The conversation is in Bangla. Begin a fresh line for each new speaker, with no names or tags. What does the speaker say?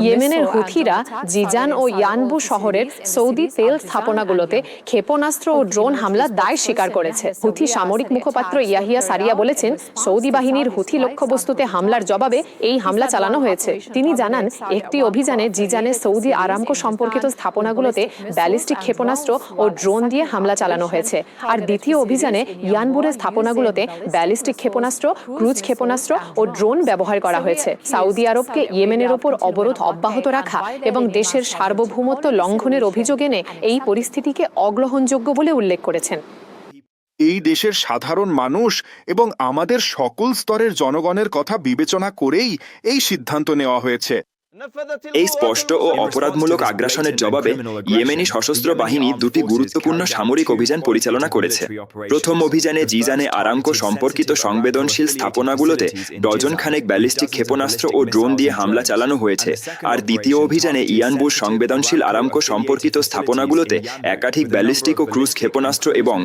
ইয়েমেনের হুথিরা জিজান ও ইয়ানবু শহরের সৌদি তেল স্থাপনাগুলোতে ক্ষেপণাস্ত্র ও ড্রোন হামলার দায় স্বীকার করেছে। হুথি সামরিক মুখপাত্র ইয়াহিয়া সারিয়া বলেছেন, সৌদি বাহিনীর হুথি লক্ষ্যবস্তুতে হামলার জবাবে এই হামলা চালানো হয়েছে। তিনি জানান, একটি অভিযানে জিজানে সৌদি আরামকো সম্পর্কিত স্থাপনাগুলোতে ব্যালিস্টিক ক্ষেপণাস্ত্র ও ড্রোন দিয়ে হামলা চালানো হয়েছে। আর দ্বিতীয় অভিযানে ইয়ানবুরের স্থাপনাগুলোতে ব্যালিস্টিক ক্ষেপণাস্ত্র, ক্রুজ ক্ষেপণাস্ত্র ও ড্রোন ব্যবহার করা হয়েছে। সৌদি আরবকে ইয়েমেনের ওপর অবরোধ অব্যাহত রাখা এবং দেশের সার্বভৌমত্ব লঙ্ঘনের অভিযোগ এনে এই পরিস্থিতিকে অগ্রহণযোগ্য বলে উল্লেখ করেছেন।
এই দেশের সাধারণ মানুষ এবং আমাদের সকল স্তরের জনগণের কথা বিবেচনা করেই এই সিদ্ধান্ত নেওয়া হয়েছে।
এই স্পষ্ট ও অপরাধমূলক আগ্রাসনের জবাবে ইয়েমেনি সশস্ত্র বাহিনী দুটি গুরুত্বপূর্ণ সামরিক অভিযান পরিচালনা করেছে। প্রথম অভিযানে জিজানে আরামকো সম্পর্কিত সংবেদনশীল স্থাপনাগুলোতে ডজন খানেক ব্যালিস্টিক ক্ষেপণাস্ত্র ও ড্রোন দিয়ে হামলা চালানো হয়েছে। আর দ্বিতীয় অভিযানে ইয়ানবুর সংবেদনশীল আরামকো সম্পর্কিত স্থাপনাগুলোতে একাধিক ব্যালিস্টিক ও ক্রুজ ক্ষেপণাস্ত্র এবং